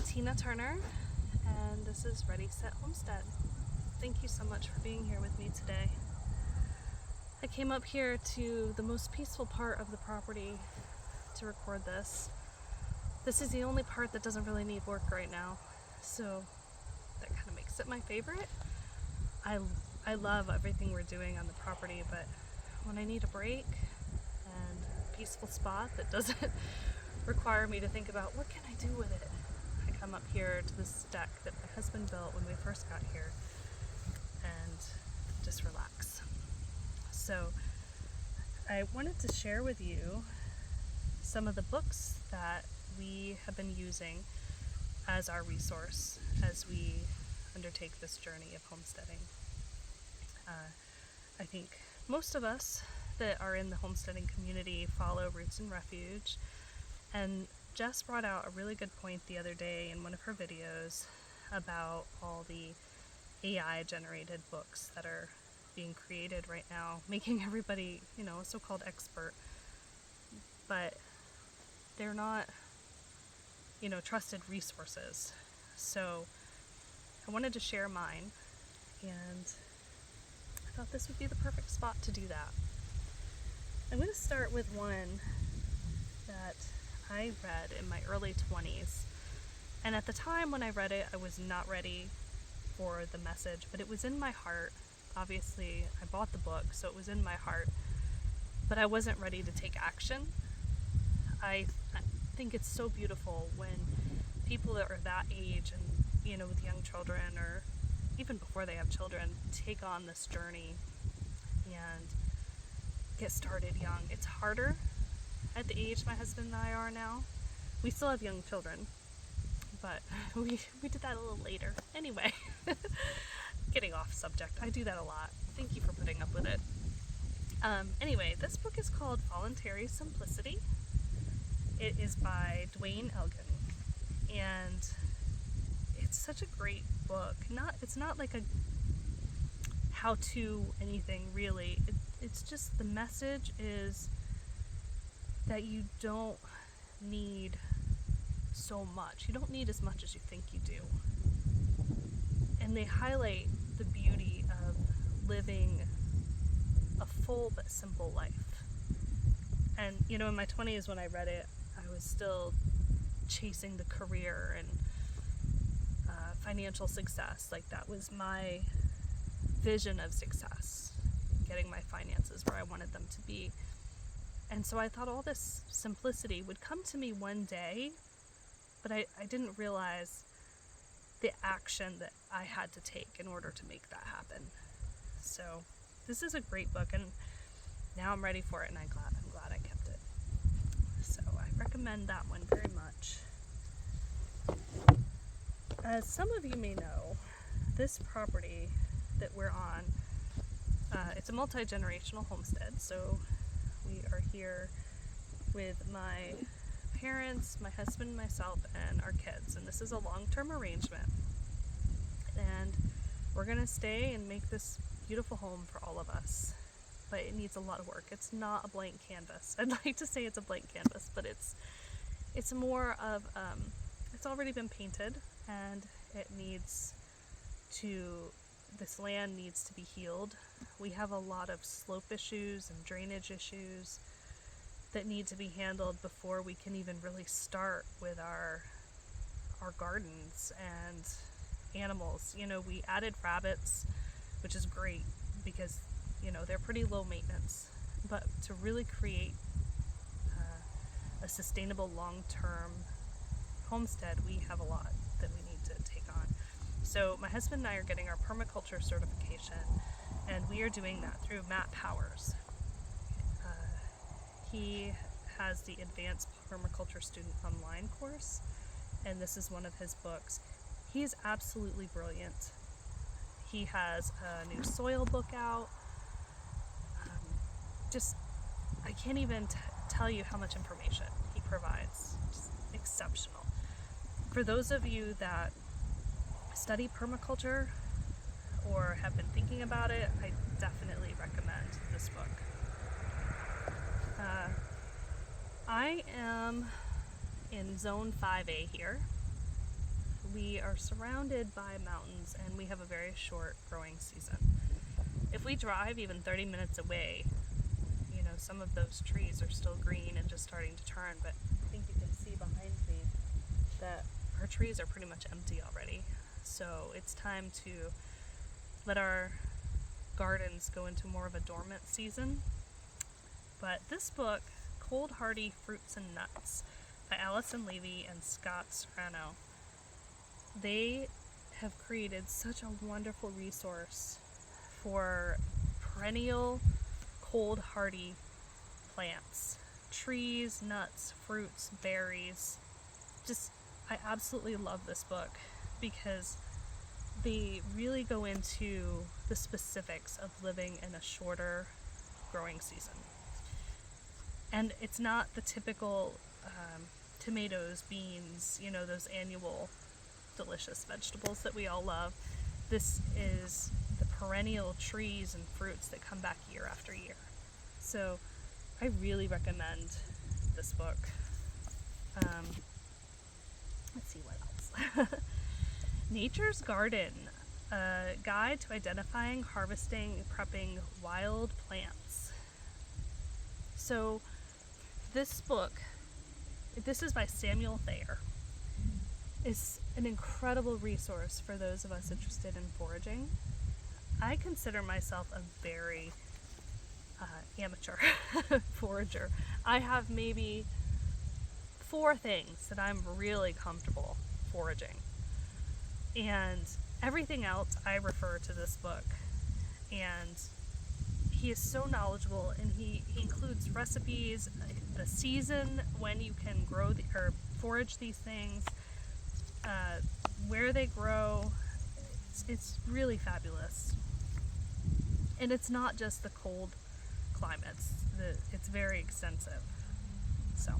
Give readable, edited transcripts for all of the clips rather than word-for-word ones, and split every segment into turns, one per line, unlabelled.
Tina Turner, and this is Ready Set Homestead. Thank you so much for being here with me today. I came up here to the most peaceful part of the property to record this. This is the only part that doesn't really need work right now, so that kind of makes it my favorite. I love everything we're doing on the property, but when I need a break and a peaceful spot that doesn't require me to think about what can I do with it, I come up here to this deck that my husband built when we first got here and just relax. So I wanted to share with you some of the books that we have been using as our resource as we undertake this journey of homesteading. I think most of us that are in the homesteading community follow Roots and Refuge, and Jess brought out a really good point the other day in one of her videos about all the AI generated books that are being created right now, making everybody, a so-called expert, but they're not, trusted resources. So I wanted to share mine, and I thought this would be the perfect spot to do that. I'm going to start with one that I read in my early 20s, and at the time when I read it, I was not ready for the message, but it was in my heart. Obviously, I bought the book, so it was in my heart, but I wasn't ready to take action. I think it's so beautiful when people that are that age and, with young children, or even before they have children, take on this journey and get started young. It's harder at the age my husband and I are now. We still have young children, but we did that a little later. Anyway, getting off subject. I do that a lot. Thank you for putting up with it. Anyway, this book is called Voluntary Simplicity. It is by Dwayne Elgin, and it's such a great book. It's not like a how-to anything, really. It's just, the message is that you don't need so much. You don't need as much as you think you do. And they highlight the beauty of living a full but simple life. And, in my 20s when I read it, I was still chasing the career and financial success. Like, that was my vision of success, getting my finances where I wanted them to be. And so I thought all this simplicity would come to me one day, but I didn't realize the action that I had to take in order to make that happen. So this is a great book, and now I'm ready for it, and I'm glad I kept it. So I recommend that one very much. As some of you may know, this property that we're on, it's a multi-generational homestead. So we are here with my parents, my husband, myself, and our kids. And this is a long-term arrangement. And we're going to stay and make this beautiful home for all of us. But it needs a lot of work. It's not a blank canvas. I'd like to say it's a blank canvas, but it's more of, it's already been painted, and this land needs to be healed. We have a lot of slope issues and drainage issues that need to be handled before we can even really start with our gardens and animals. We added rabbits, which is great because, they're pretty low maintenance. But to really create a sustainable long-term homestead, we have a lot that we need to take on. So my husband and I are getting our permaculture certification, and we are doing that through Matt Powers. He has the Advanced Permaculture Student Online course, and this is one of his books. He is absolutely brilliant. He has a new soil book out. I can't even tell you how much information he provides. Just exceptional. For those of you that study permaculture or have been thinking about it, I definitely recommend this book. I am in zone 5A here, we are surrounded by mountains and we have a very short growing season. If we drive even 30 minutes away, some of those trees are still green and just starting to turn, but I think you can see behind me that our trees are pretty much empty already. So it's time to let our gardens go into more of a dormant season. But this book, Cold Hardy Fruits and Nuts by Allison Levy and Scott Serrano, they have created such a wonderful resource for perennial cold hardy plants, trees, nuts, fruits, berries. I absolutely love this book because they really go into the specifics of living in a shorter growing season. And it's not the typical tomatoes, beans, those annual delicious vegetables that we all love. This is the perennial trees and fruits that come back year after year. So I really recommend this book. Let's see what else. Nature's Garden, a guide to identifying, harvesting, prepping wild plants. So this book, this is by Samuel Thayer, is an incredible resource for those of us interested in foraging. I consider myself a very amateur forager. I have maybe 4 things that I'm really comfortable foraging, and everything else I refer to this book. And he is so knowledgeable, and he includes recipes, the season when you can grow or forage these things, where they grow. It's really fabulous. And it's not just the cold climates, it's very extensive. So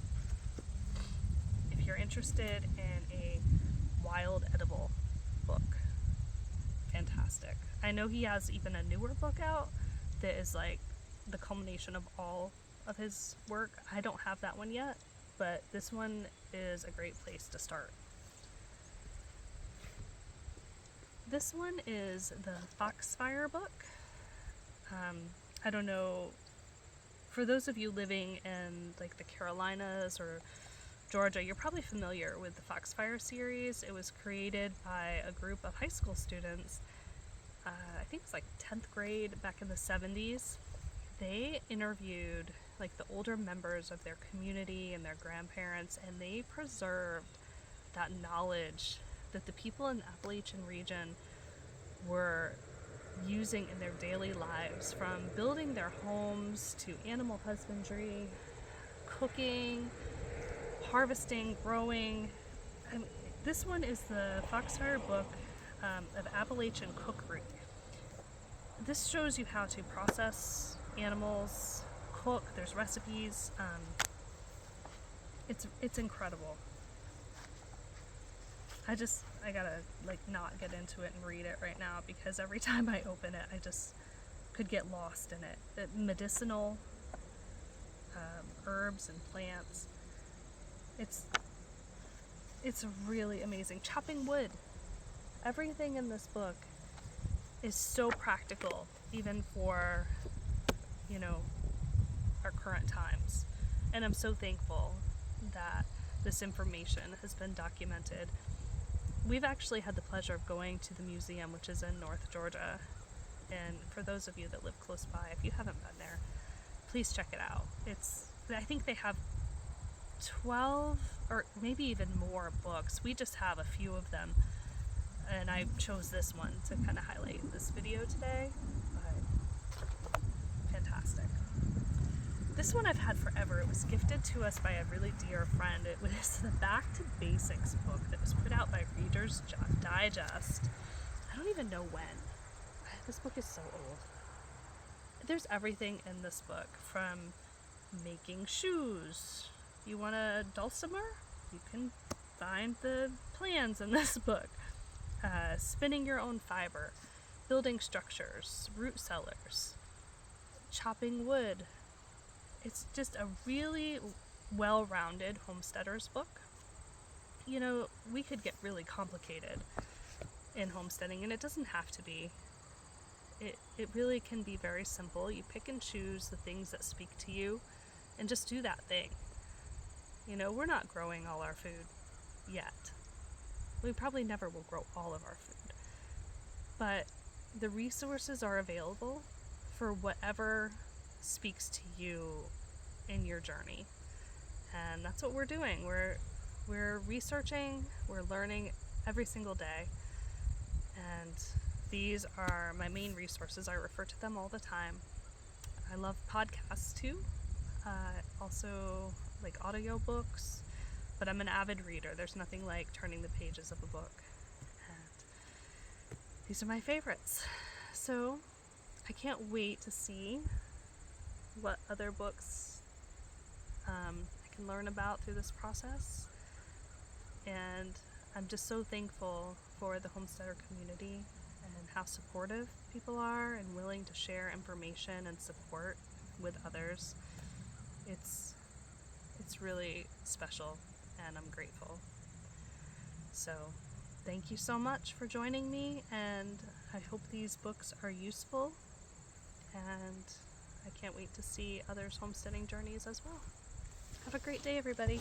if you're interested in a wild edible book, fantastic. I know he has even a newer book out that is like the culmination of all of his work. I don't have that one yet, but this one is a great place to start. This one is the Foxfire book. I don't know, for those of you living in like the Carolinas or Georgia, you're probably familiar with the Foxfire series. It was created by a group of high school students, I think it's like 10th grade back in the 70s. They interviewed like the older members of their community and their grandparents, and they preserved that knowledge that the people in the Appalachian region were using in their daily lives, from building their homes to animal husbandry, cooking, harvesting, growing. This one is the Foxfire book of Appalachian cookery. This shows you how to process animals, cook. There's recipes. It's incredible. I gotta like not get into it and read it right now, because every time I open it I just could get lost in it. The medicinal herbs and plants. It's really amazing. Chopping wood. Everything in this book is so practical, even for our current times. And I'm so thankful that this information has been documented. We've actually had the pleasure of going to the museum, which is in North Georgia. And for those of you that live close by, if you haven't been there, please check it out. I think they have 12 or maybe even more books. We just have a few of them, and I chose this one to kind of highlight in this video today. But fantastic. This one I've had forever. It was gifted to us by a really dear friend. It was the Back to Basics book that was put out by Reader's Digest. I don't even know when. This book is so old. There's everything in this book, from making shoes. You want a dulcimer? You can find the plans in this book. Spinning your own fiber, building structures, root cellars, chopping wood. It's just a really well-rounded homesteader's book. you know, we could get really complicated in homesteading, and it doesn't have to be. It really can be very simple. You pick and choose the things that speak to you and just do that thing. You know, we're not growing all our food yet. We probably never will grow all of our food. But the resources are available for whatever speaks to you in your journey. And that's what we're doing. We're researching, we're learning every single day. And these are my main resources. I refer to them all the time. I love podcasts too. Also like audiobooks, but I'm an avid reader. There's nothing like turning the pages of a book. And these are my favorites. So I can't wait to see what other books I can learn about through this process. And I'm just so thankful for the homesteader community and how supportive people are and willing to share information and support with others. It's really special, and I'm grateful. So thank you so much for joining me, and I hope these books are useful, and I can't wait to see others' homesteading journeys as well. Have a great day, everybody.